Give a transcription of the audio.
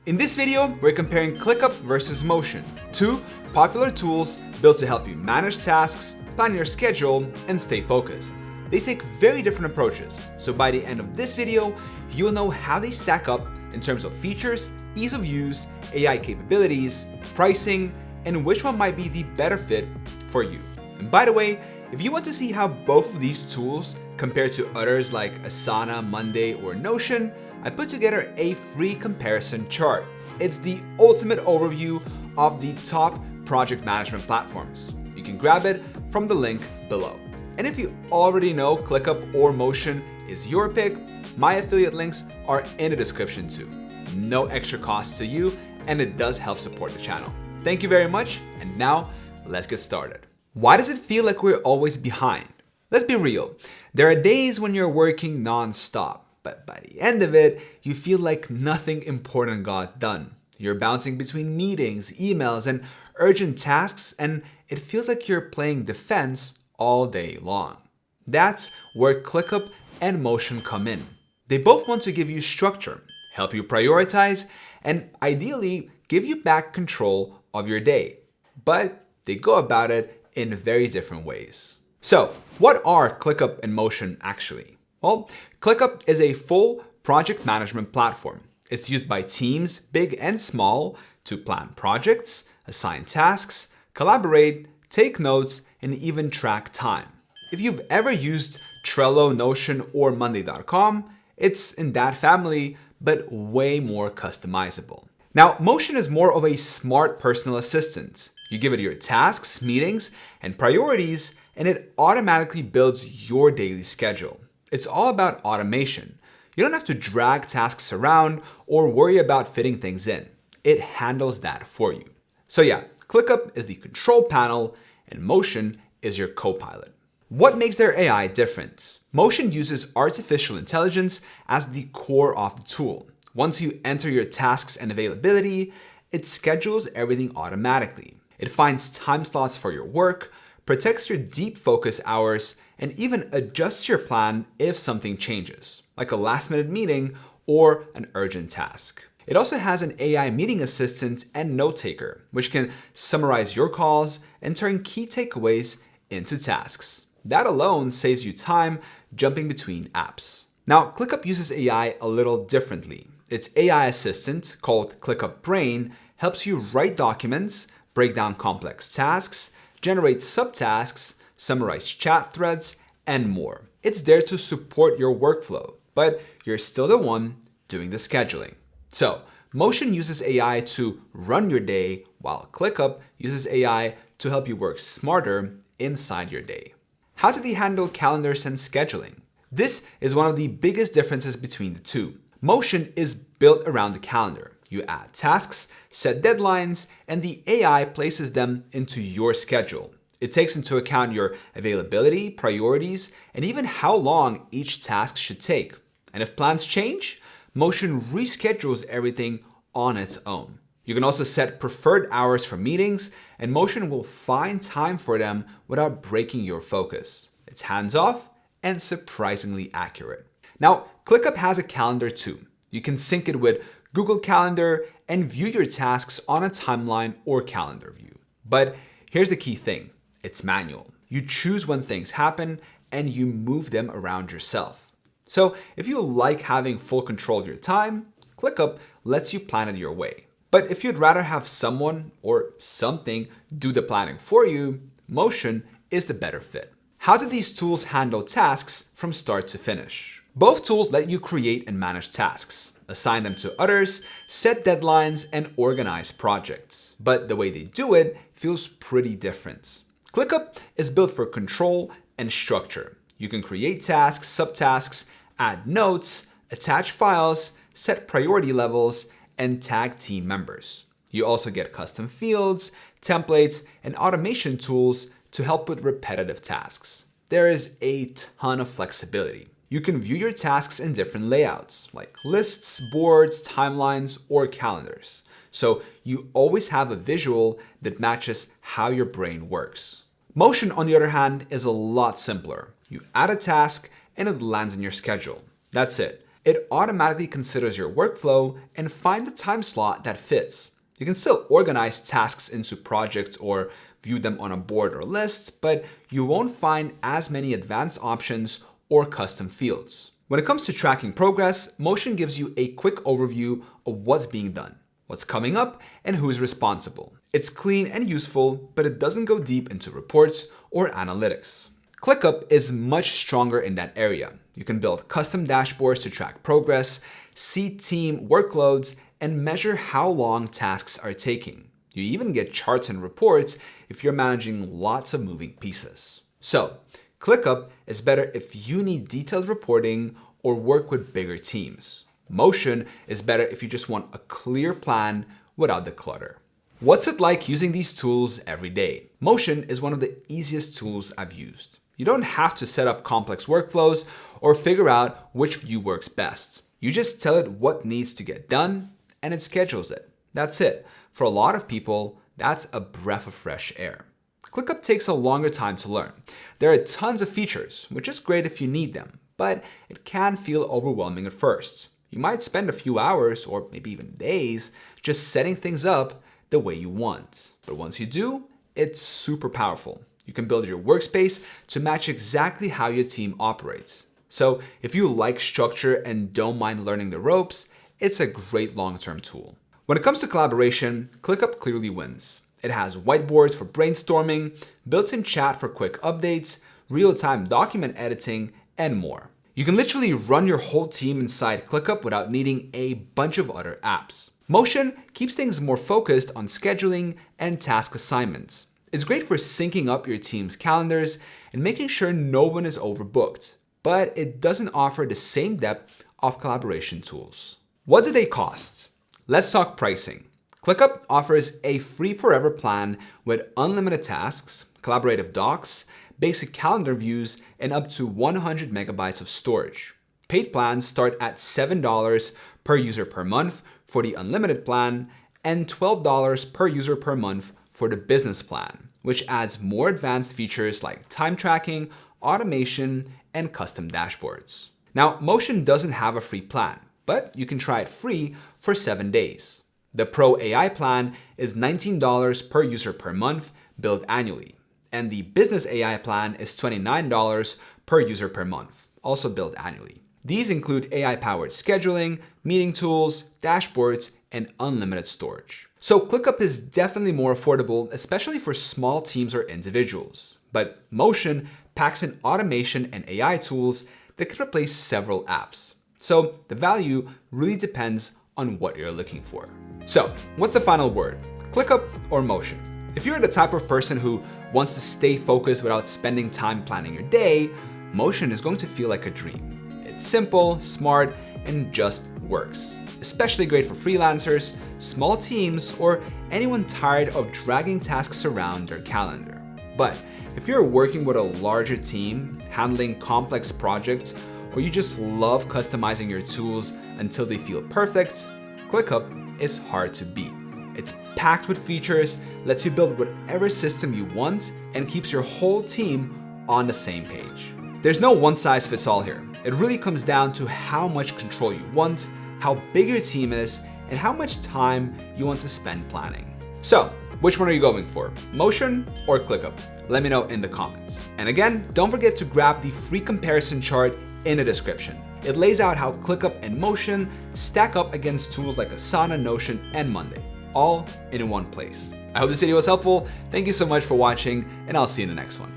In this video, we're comparing ClickUp versus Motion, two popular tools built to help you manage tasks, plan your schedule, and stay focused. They take very different approaches, so by the end of this video, you'll know how they stack up in terms of features, ease of use, AI capabilities, pricing, and which one might be the better fit for you. And by the way, if you want to see how both of these tools compare to others like Asana, Monday, or Notion, I put together a free comparison chart. It's the ultimate overview of the top project management platforms. You can grab it from the link below. And if you already know ClickUp or Motion is your pick, my affiliate links are in the description too. No extra cost to you, and it does help support the channel. Thank you very much, and now let's get started. Why does it feel like we're always behind? Let's be real. There are days when you're working non-stop, but by the end of it, you feel like nothing important got done. You're bouncing between meetings, emails, and urgent tasks, and it feels like you're playing defense all day long. That's where ClickUp and Motion come in. They both want to give you structure, help you prioritize, and ideally give you back control of your day. But they go about it in very different ways. So, what are ClickUp and Motion actually? Well, ClickUp is a full project management platform. It's used by teams, big and small, to plan projects, assign tasks, collaborate, take notes, and even track time. If you've ever used Trello, Notion, or Monday.com, it's in that family, but way more customizable. Now, Motion is more of a smart personal assistant. You give it your tasks, meetings, and priorities, and it automatically builds your daily schedule. It's all about automation. You don't have to drag tasks around or worry about fitting things in. It handles that for you. So yeah, ClickUp is the control panel and Motion is your co-pilot. What makes their AI different? Motion uses artificial intelligence as the core of the tool. Once you enter your tasks and availability, it schedules everything automatically. It finds time slots for your work, protects your deep focus hours, and even adjusts your plan if something changes, like a last-minute meeting or an urgent task. It also has an AI meeting assistant and note taker, which can summarize your calls and turn key takeaways into tasks. That alone saves you time jumping between apps. Now, ClickUp uses AI a little differently. Its AI assistant, called ClickUp Brain, helps you write documents, break down complex tasks, generate subtasks, summarize chat threads, and more. It's there to support your workflow, but you're still the one doing the scheduling. So, Motion uses AI to run your day, while ClickUp uses AI to help you work smarter inside your day. How do they handle calendars and scheduling? This is one of the biggest differences between the two. Motion is built around the calendar. You add tasks, set deadlines, and the AI places them into your schedule. It takes into account your availability, priorities, and even how long each task should take. And if plans change, Motion reschedules everything on its own. You can also set preferred hours for meetings, and Motion will find time for them without breaking your focus. It's hands-off and surprisingly accurate. Now, ClickUp has a calendar too. You can sync it with Google Calendar and view your tasks on a timeline or calendar view. But here's the key thing. It's manual. You choose when things happen and you move them around yourself. So if you like having full control of your time, ClickUp lets you plan it your way. But if you'd rather have someone or something do the planning for you, Motion is the better fit. How do these tools handle tasks from start to finish? Both tools let you create and manage tasks, assign them to others, set deadlines, and organize projects. But the way they do it feels pretty different. ClickUp is built for control and structure. You can create tasks, subtasks, add notes, attach files, set priority levels, and tag team members. You also get custom fields, templates, and automation tools to help with repetitive tasks. There is a ton of flexibility. You can view your tasks in different layouts, like lists, boards, timelines, or calendars. So you always have a visual that matches how your brain works. Motion, on the other hand, is a lot simpler. You add a task and it lands in your schedule. That's it. It automatically considers your workflow and finds the time slot that fits. You can still organize tasks into projects or view them on a board or list, but you won't find as many advanced options or custom fields. When it comes to tracking progress, Motion gives you a quick overview of what's being done, what's coming up, and who's responsible. It's clean and useful, but it doesn't go deep into reports or analytics. ClickUp is much stronger in that area. You can build custom dashboards to track progress, see team workloads, and measure how long tasks are taking. You even get charts and reports if you're managing lots of moving pieces. So, ClickUp is better if you need detailed reporting or work with bigger teams. Motion is better if you just want a clear plan without the clutter. What's it like using these tools every day? Motion is one of the easiest tools I've used. You don't have to set up complex workflows or figure out which view works best. You just tell it what needs to get done and it schedules it. That's it. For a lot of people, that's a breath of fresh air. ClickUp takes a longer time to learn. There are tons of features, which is great if you need them, but it can feel overwhelming at first. You might spend a few hours or maybe even days just setting things up the way you want. But once you do, it's super powerful. You can build your workspace to match exactly how your team operates. So if you like structure and don't mind learning the ropes, it's a great long-term tool. When it comes to collaboration, ClickUp clearly wins. It has whiteboards for brainstorming, built-in chat for quick updates, real-time document editing, and more. You can literally run your whole team inside ClickUp without needing a bunch of other apps. Motion keeps things more focused on scheduling and task assignments. It's great for syncing up your team's calendars and making sure no one is overbooked, but it doesn't offer the same depth of collaboration tools. What do they cost? Let's talk pricing. ClickUp offers a free forever plan with unlimited tasks, collaborative docs, basic calendar views, and up to 100 megabytes of storage. Paid plans start at $7 per user per month for the unlimited plan and $12 per user per month for the business plan, which adds more advanced features like time tracking, automation, and custom dashboards. Now, Motion doesn't have a free plan, but you can try it free for 7 days. The Pro AI plan is $19 per user per month, billed annually. And the Business AI plan is $29 per user per month, also billed annually. These include AI-powered scheduling, meeting tools, dashboards, and unlimited storage. So ClickUp is definitely more affordable, especially for small teams or individuals. But Motion packs in automation and AI tools that can replace several apps. So the value really depends on what you're looking for. So what's the final word? ClickUp or Motion? If you're the type of person who wants to stay focused without spending time planning your day, Motion is going to feel like a dream. It's simple, smart, and just works. Especially great for freelancers, small teams, or anyone tired of dragging tasks around their calendar. But if you're working with a larger team, handling complex projects, or you just love customizing your tools until they feel perfect, ClickUp is hard to beat. It's packed with features, lets you build whatever system you want, and keeps your whole team on the same page. There's no one-size-fits-all here. It really comes down to how much control you want, how big your team is, and how much time you want to spend planning. So, which one are you going for? Motion or ClickUp? Let me know in the comments. And again, don't forget to grab the free comparison chart in the description. It lays out how ClickUp and Motion stack up against tools like Asana, Notion, and Monday, all in one place. I hope this video was helpful. Thank you so much for watching, and I'll see you in the next one.